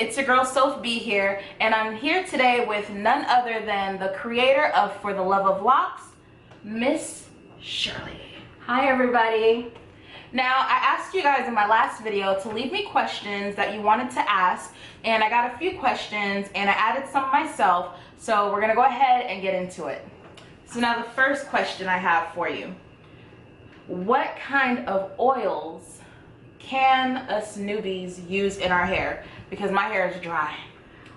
it's your girl Soph B here, and I'm here today with none other than the creator of For the Love of Locs, Miss Cherlie. Hi everybody. Now, I asked you guys in my last video to leave me questions that you wanted to ask, and I got a few questions and I added some myself, so we're gonna go ahead and get into it. So now the first question I have for you: what kind of oils can us newbies use in our hair? Because my hair is dry.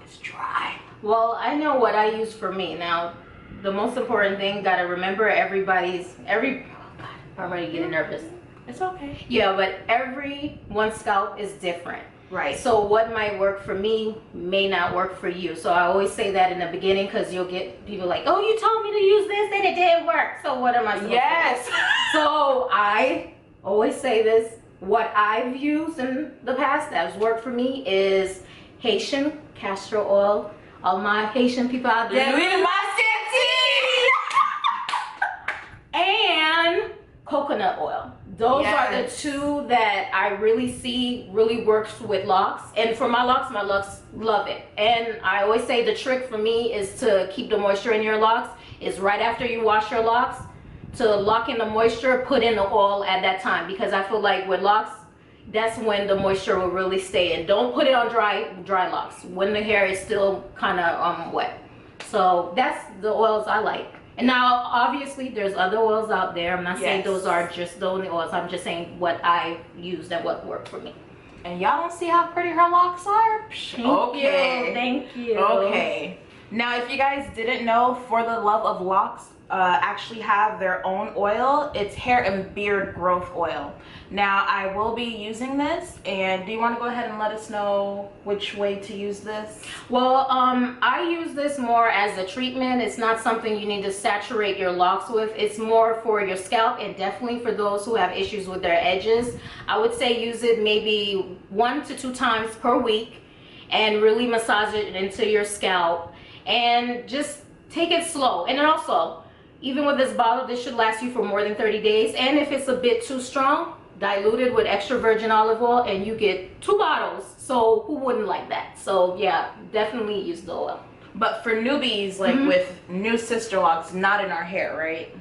It's dry. Well, I know what I use for me. Now, the most important thing, gotta remember everybody getting nervous. It's okay. Yeah, but everyone's scalp is different. Right. So what might work for me may not work for you. So I always say that in the beginning, because you'll get people like, oh, you told me to use this and it didn't work. So what am I supposed to do? So I always say this. What I've used in the past that's worked for me is Haitian castor oil. All my Haitian people out there. And coconut oil. Those are the two that I really see really works with locks. And for my locks love it. And I always say the trick for me is to keep the moisture in your locks is right after you wash your locks, to lock in the moisture, put in the oil at that time, because I feel like with locks, that's when the moisture will really stay in. Don't put it on dry locks when the hair is still kind of wet. So that's the oils I like. And now obviously there's other oils out there. I'm not saying those are just the only oils. I'm just saying what I used and what worked for me. And y'all don't see how pretty her locks are? Thank you. Okay. Now, if you guys didn't know, For the Love of Locs actually have their own oil. It's hair and beard growth oil. Now, I will be using this, and do you want to go ahead and let us know which way to use this? Well, I use this more as a treatment. It's not something you need to saturate your locks with. It's more for your scalp, and definitely for those who have issues with their edges. I would say use it maybe 1 to 2 times per week and really massage it into your scalp, and just take it slow. And then also, even with this bottle, this should last you for more than 30 days. And if it's a bit too strong, dilute it with extra virgin olive oil and you get 2 bottles. So who wouldn't like that? So yeah, definitely use the oil. But for newbies, like with new Sisterlocks, not in our hair, right?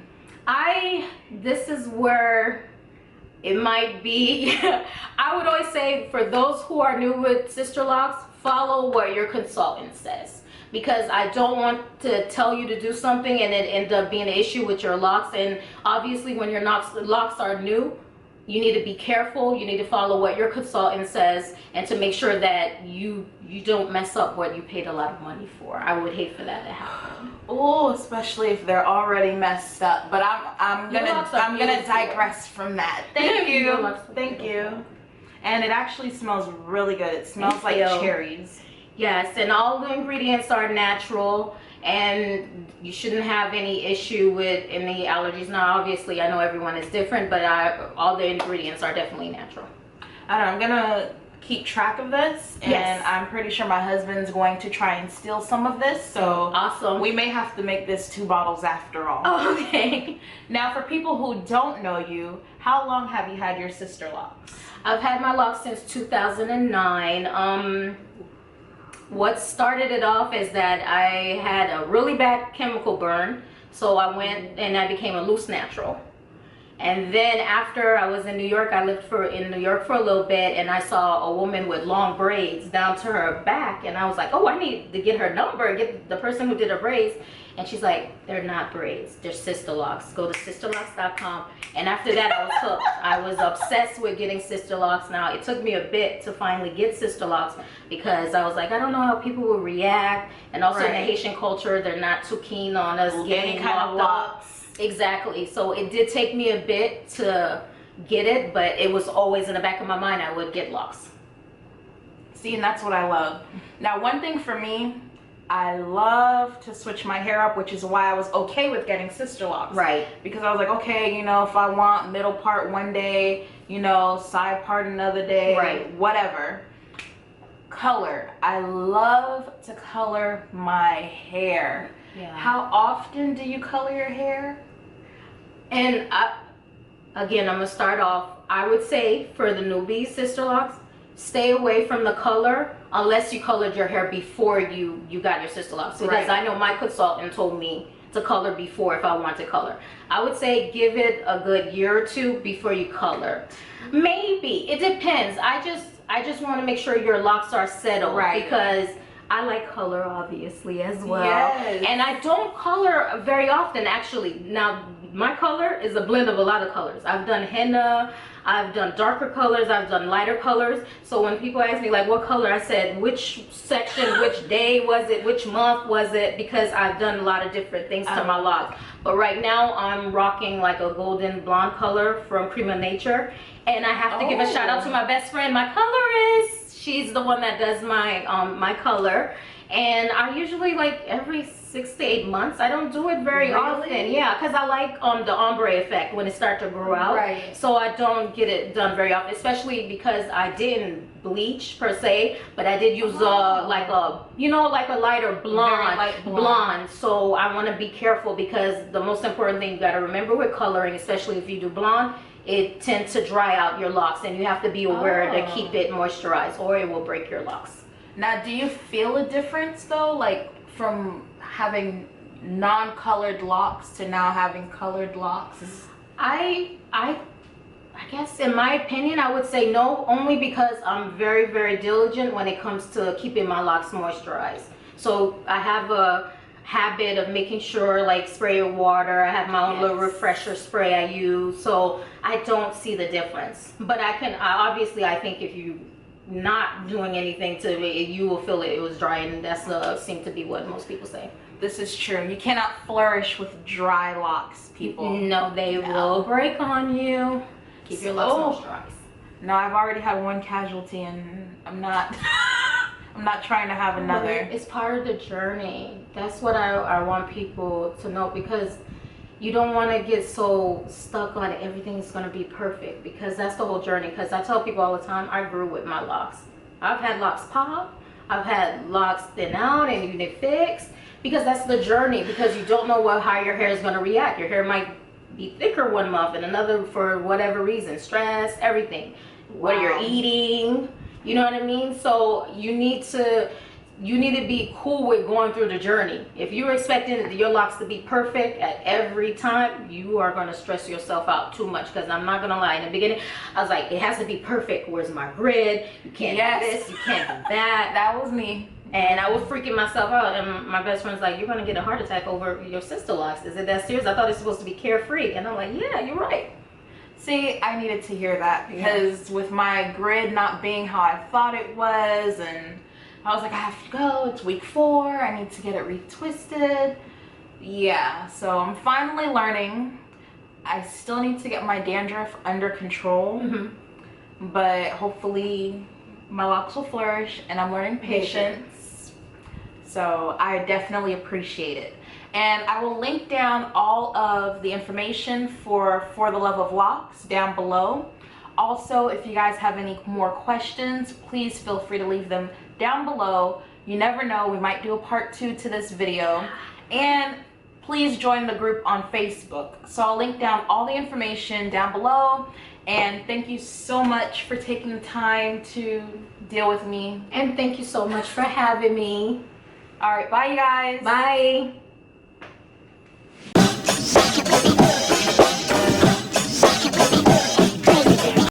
This is where it might be. I would always say, for those who are new with Sisterlocks, follow what your consultant says. Because I don't want to tell you to do something and it end up being an issue with your locks. And obviously when your locks are new, you need to be careful. You need to follow what your consultant says, and to make sure that you don't mess up what you paid a lot of money for. I would hate for that to happen. Oh, especially if they're already messed up. But I'm gonna digress from that. Thank you. Thank you. And it actually smells really good. It smells like cherries. Yes, and all the ingredients are natural, and you shouldn't have any issue with any allergies. Now, obviously, I know everyone is different, but all the ingredients are definitely natural. I don't know, I'm gonna keep track of this, and I'm pretty sure my husband's going to try and steal some of this, so awesome. We may have to make this 2 bottles after all. Okay. Now, for people who don't know you, how long have you had your Sisterlocks? I've had my locks since 2009. What started it off is that I had a really bad chemical burn, so I went and I became a loose natural. And then after I was in New York, I lived in New York for a little bit, and I saw a woman with long braids down to her back, and I was like, oh, I need to get her number, get the person who did her braids. And she's like, they're not braids, they're Sisterlocks. Go to sisterlocks.com. And after that, I was hooked. I was obsessed with getting Sisterlocks. Now, it took me a bit to finally get Sisterlocks, because I was like, I don't know how people will react. And also in the Haitian culture, they're not too keen on us getting kind of locks. Exactly. So it did take me a bit to get it, but it was always in the back of my mind I would get locks. See, and that's what I love. Now, one thing for me, I love to switch my hair up, which is why I was okay with getting Sisterlocks. Right. Because I was like, okay, you know, if I want middle part one day, you know, side part another day, whatever. Color. I love to color my hair. Yeah. How often do you color your hair? And again, I'm gonna start off, I would say for the newbies Sisterlocks, stay away from the color unless you colored your hair before you got your Sisterlocks. Because I know my consultant told me to color before if I want to color. I would say give it a good year or two before you color. Maybe. It depends. I just want to make sure your locks are settled. Because I like color obviously as well. And I don't color very often actually. Now my color is a blend of a lot of colors. I've done henna, I've done darker colors, I've done lighter colors. So when people ask me like what color, I said which section, which day was it, which month was it, because I've done a lot of different things to my locks. But right now I'm rocking like a golden blonde color from Cream of Nature. And I have to give a shout out to my best friend, my colorist. She's the one that does my my color. And I usually like every 6 to 8 months. I don't do it very often. Yeah, because I like the ombre effect when it starts to grow out. So I don't get it done very often, especially because I didn't bleach per se, but I did use like a, you know, like a lighter blonde. So I want to be careful because the most important thing you got to remember with coloring, especially if you do blonde, it tends to dry out your locks, and you have to be aware to keep it moisturized or it will break your locks. Now, do you feel a difference though, like from having non-colored locks to now having colored locks? I guess in my opinion I would say no, only because I'm very, very diligent when it comes to keeping my locks moisturized. So I have a habit of making sure, like, spray your water. I have my own little refresher spray I use, so I don't see the difference. But obviously I think if you not doing anything to it, you will feel it was dry, and that's seemed to be what most people say. This is true. You cannot flourish with dry locks, people. No, they will break on you. Keep your locks moisturized. No, I've already had one casualty, and I'm not I'm not trying to have another. It's part of the journey. That's what I want people to know, because you don't want to get so stuck on everything's going to be perfect, because that's the whole journey. Because I tell people all the time, I grew with my locks. I've had locks pop, I've had locks thin out and even fixed, because that's the journey. Because you don't know how your hair is going to react. Your hair might be thicker one month and another for whatever reason, stress, everything, what you're eating, you know what I mean? So you need to be cool with going through the journey. If you're expecting your locks to be perfect at every time, you are going to stress yourself out too much. Because I'm not going to lie, in the beginning I was like, it has to be perfect. Where's my grid? You can't do this, you can't do that. That was me. And I was freaking myself out, and my best friend's like, you're going to get a heart attack over your Sisterlocks. Is it that serious? I thought it's supposed to be carefree. And I'm like, yeah, you're right. See, I needed to hear that, because with my grid not being how I thought it was, and I was like, I have to go, it's week 4, I need to get it retwisted. Yeah, so I'm finally learning. I still need to get my dandruff under control, but hopefully my locks will flourish, and I'm learning patience. So I definitely appreciate it. And I will link down all of the information for the Love of Locks down below. Also, if you guys have any more questions, please feel free to leave them down below. You never know, we might do a part 2 to this video. And please join the group on Facebook. So I'll link down all the information down below. And thank you so much for taking the time to deal with me. And thank you so much for having me. All right, bye you guys. Bye.